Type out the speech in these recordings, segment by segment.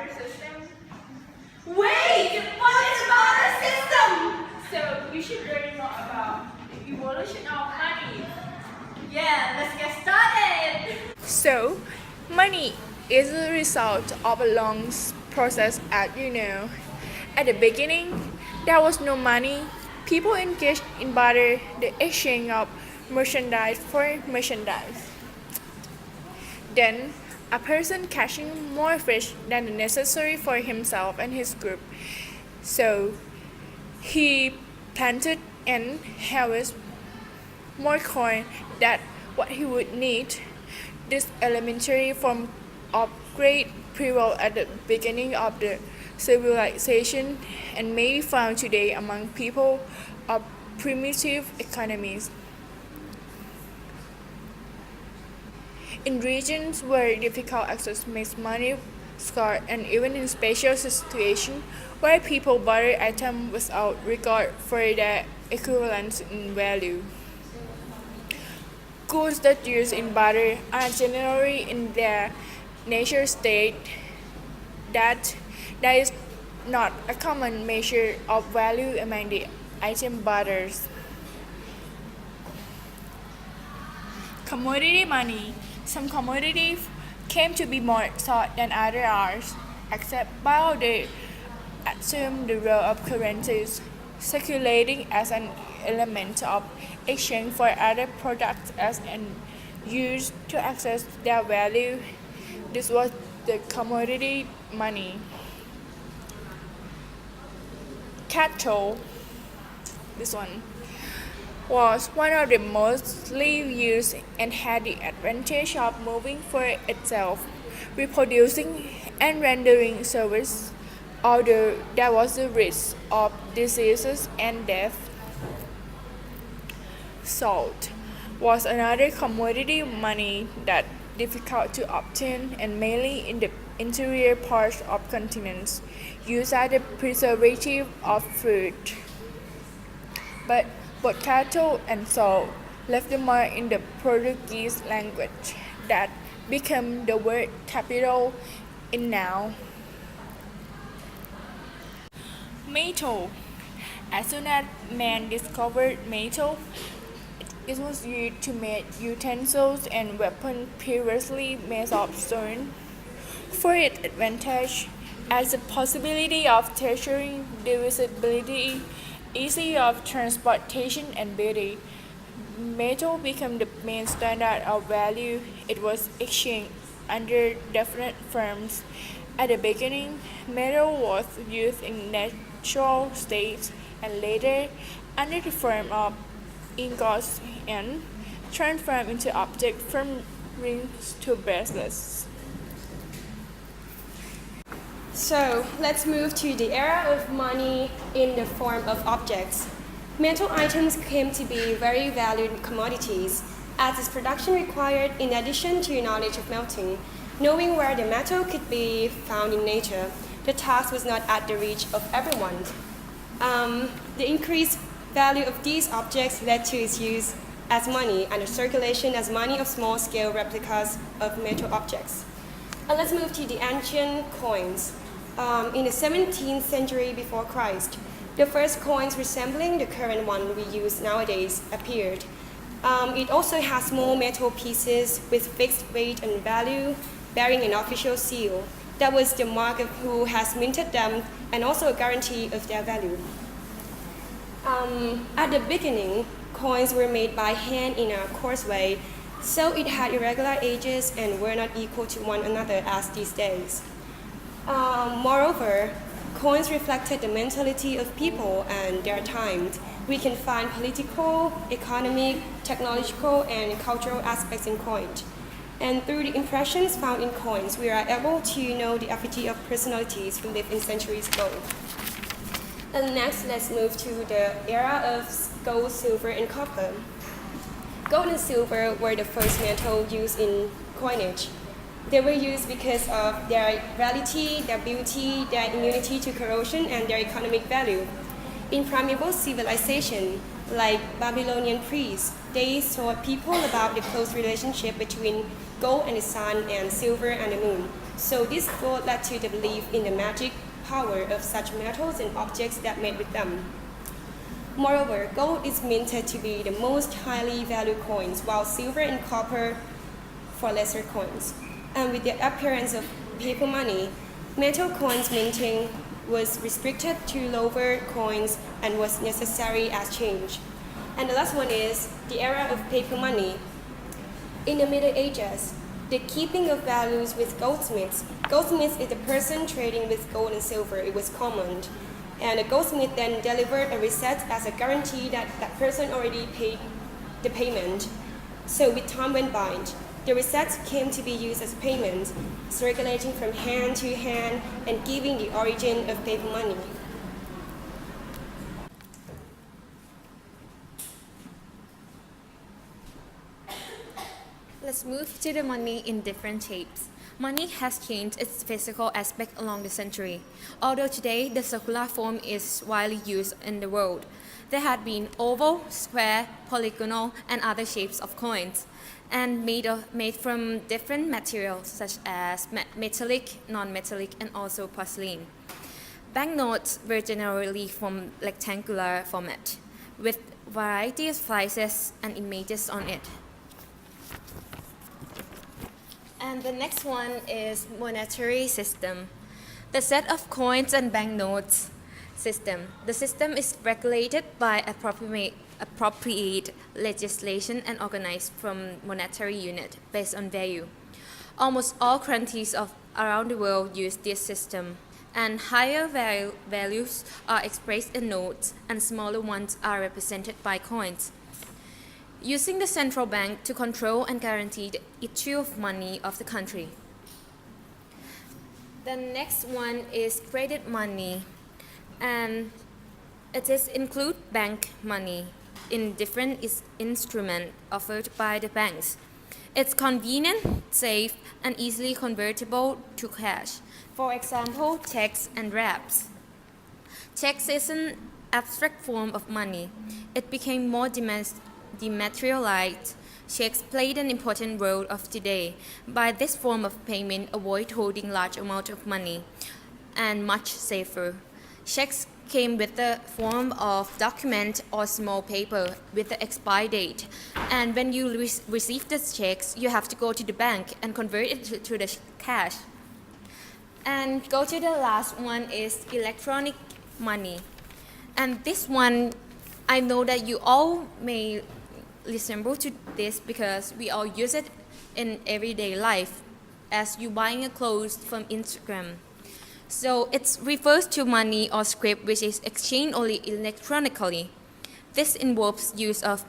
barter system? Wait! What is barter system? So you should learn more about the evolution of money. Yeah, let's get started. So, money is the result of a long process, as you know. At the beginning, there was no money. People engaged in barter, the exchange of merchandise for merchandise. Then, a person catching more fish than the necessary for himself and his group. So, he planted and harvested more corn than what he would need. This elementary form of great prevailed at the beginning of the civilization and may be found today among people of primitive economies. In regions where difficult access makes money scarce, and even in special situations where people barter items without regard for their equivalence in value. Goods that use in barter are generally in their nature state that there is not a common measure of value among the item bartered. Commodity money. Some commodities came to be more sought than others, except while they assume the role of currencies, circulating as an element of exchange for other products as an used to access their value. This was the commodity money. Cattle, this one, was one of the mostly used and had the advantage of moving for itself, reproducing and rendering service, although there was the risk of diseases and death. Salt was another commodity money that difficult to obtain and mainly in the interior parts of continents, used as a preservative of food. But both cattle and salt left a mark in the Portuguese language that became the word capital in now. Metal. As soon as man discovered metal, it was used to make utensils and weapons previously made of stone. For its advantage, as the possibility of treasuring, divisibility, ease of transportation, and beauty, metal became the main standard of value. It was exchanged under definite forms. At the beginning, metal was used in natural states and later under the form of ingots and transformed into objects from rings to bracelets. So let's move to the era of money in the form of objects. Metal items came to be very valued commodities, as its production required, in addition to knowledge of melting, knowing where the metal could be found in nature. The task was not at the reach of everyone. The increased value of these objects led to its use as money and the circulation as money of small-scale replicas of metal objects. Let's move to the ancient coins. In the 17th century before Christ, the first coins resembling the current one we use nowadays appeared. It also has small metal pieces with fixed weight and value, bearing an official seal. That was the mark of who has minted them and also a guarantee of their value. At the beginning, coins were made by hand in a coarse way, so it had irregular edges and were not equal to one another as these days. Moreover, coins reflected the mentality of people and their times. We can find political, economic, technological, and cultural aspects in coins. And through the impressions found in coins, we are able to know the affinity of personalities who lived in centuries ago. And next, let's move to the era of gold, silver, and copper. Gold and silver were the first metal used in coinage. They were used because of their rarity, their beauty, their immunity to corrosion, and their economic value. In primeval civilization, like Babylonian priests, they taught people about the close relationship between gold and the sun and silver and the moon. So this thought led to the belief in the magic power of such metals and objects that made with them. Moreover, gold is minted to be the most highly valued coins, while silver and copper for lesser coins. And with the appearance of paper money, metal coins minting was restricted to lower coins and was necessary as change. And the last one is the era of paper money. In the Middle Ages, the keeping of values with goldsmiths. Goldsmiths is the person trading with gold and silver. It was common. And the goldsmith then delivered a receipt as a guarantee that that person already paid the payment. So with time went by, the receipts came to be used as payment, circulating from hand to hand and giving the origin of paper money. Let's move to the money in different shapes. Money has changed its physical aspect along the century. Although today the circular form is widely used in the world, there had been oval, square, polygonal, and other shapes of coins, and made from different materials such as metallic, non-metallic, and also porcelain. Banknotes were generally from rectangular format, with variety of sizes and images on it. And the next one is monetary system. The set of coins and banknotes system. The system is regulated by appropriate legislation and organized from monetary unit based on value. Almost all countries around the world use this system, and higher values are expressed in notes and smaller ones are represented by coins, using the central bank to control and guarantee the issue of money of the country. The next one is credit money, and it include bank money in different instruments offered by the banks. It's convenient, safe, and easily convertible to cash. For example, checks and wraps. Checks is an abstract form of money. It became more dematerialized. Checks played an important role of today. By this form of payment, avoid holding large amount of money and much safer. Checks came with the form of document or small paper with the expire date. And when you receive the checks, you have to go to the bank and convert it to the cash. And go to the last one is electronic money. And this one, I know that you all may resemble to this because we all use it in everyday life as you buying a clothes from Instagram. So it refers to money or script which is exchanged only electronically. This involves use of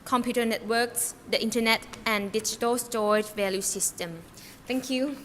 computer networks, the internet, and digital storage value system. Thank you.